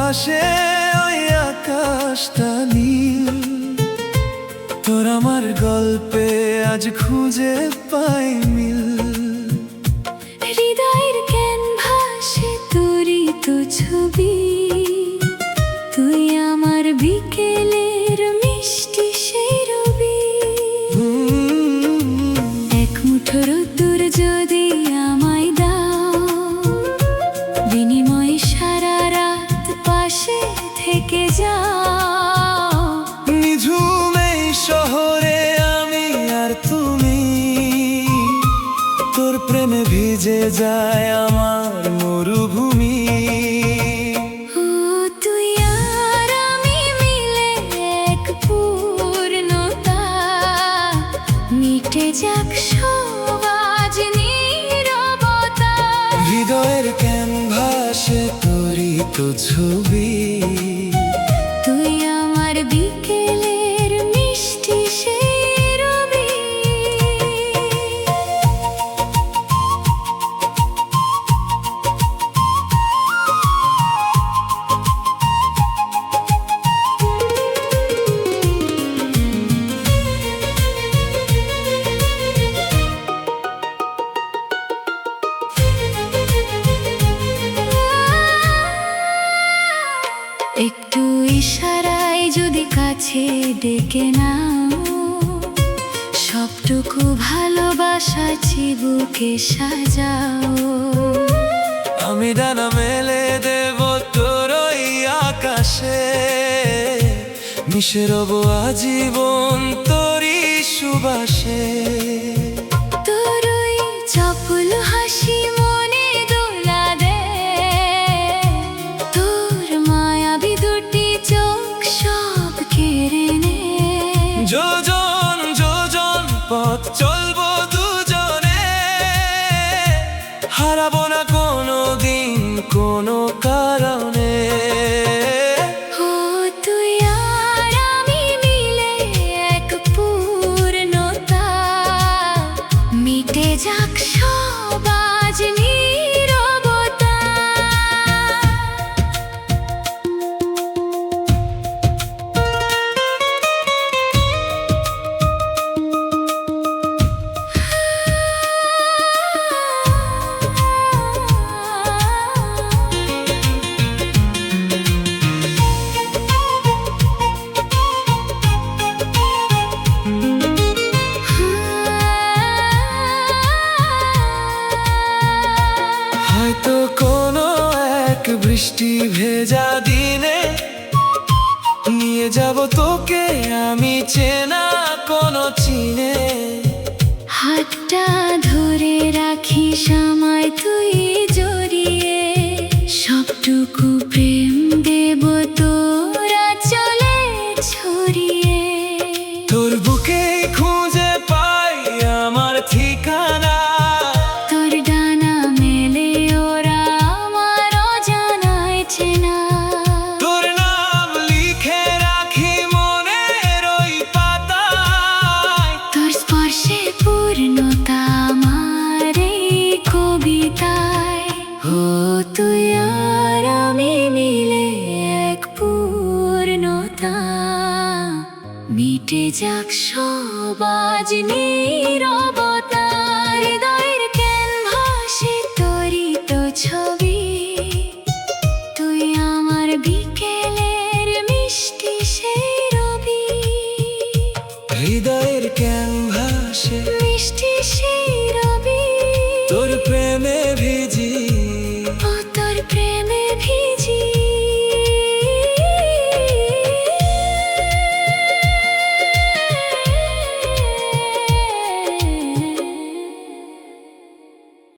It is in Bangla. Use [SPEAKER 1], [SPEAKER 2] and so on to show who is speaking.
[SPEAKER 1] ভাসে ওই আকাশটা নীল, তোর আমার গল্পে আজ খুঁজে পাই মিল।
[SPEAKER 2] হৃদয়ের ক্যানভাসে তোরই তো ছবি, তুই আমার বিকেলের মিষ্টি সেই রবি। এক মুঠো রোদ্দুর যদি আমায় দাও, বিনিময়ে সারা রাত পাশে থেকে যাও।
[SPEAKER 1] নিঝুম এই শহরে আমি আর তুমি, তোর প্রেমে ভিজে যায় আমার মরুভূমি।
[SPEAKER 2] ও তুই আর আমি মিলে এক পূর্ণতা, মিটে যাক সব আজ নীরবতা।
[SPEAKER 1] হৃদয়ের ক্যানভাসে তোরই তো ছবি,
[SPEAKER 2] তুই আমার বিকেলের মিষ্টি সেই রবি। একটু ইশারায় যদি কাছে ডেকে নাও, সবটুকু ভালোবাসা চিবুকে সাজাও।
[SPEAKER 1] আমি ডানা মেলে দেব তোর ওই আকাশে, মিশে রব আজীবন তোরই সুবাসে।
[SPEAKER 2] তোর ওই চপল হাসি মনে দোলা দে, তোর মায়াবী দুটি চোখ সব কেড়ে নে।
[SPEAKER 1] যোজন যোজন পথ চলবো দুজনে, হারাবো না কোনো দিন কোনো কারণে।
[SPEAKER 2] ও তুই আর আমি মিলে এক পূর্ণতা, মিটে যাক সব আজ নীরবতা।
[SPEAKER 1] হয়তো কোনো এক বৃষ্টি ভেজা দিনে নিয়ে যাব তোকে আমি চেনা কোনো চিনে।
[SPEAKER 2] হাতটা ধরে রাখিস আমায় তুই জড়িয়ে, সবটুকু প্রেম দেব তোরা চলে ছড়িয়ে।
[SPEAKER 1] তোর বুকে খুঁজে পাই আমার ঠিকানা,
[SPEAKER 2] তোর ডানা মেলে ওরা আমার অজানায় চেনা।
[SPEAKER 1] তোর নাম লিখে রাখি মনের ওই পাতায়,
[SPEAKER 2] তোর স্পর্শে পূর্ণতা আমার এই কবিতায়। ও তুই আর আমি মিলে এক পূর্ণতা, মিটে যাক সব আজ নীরবতা।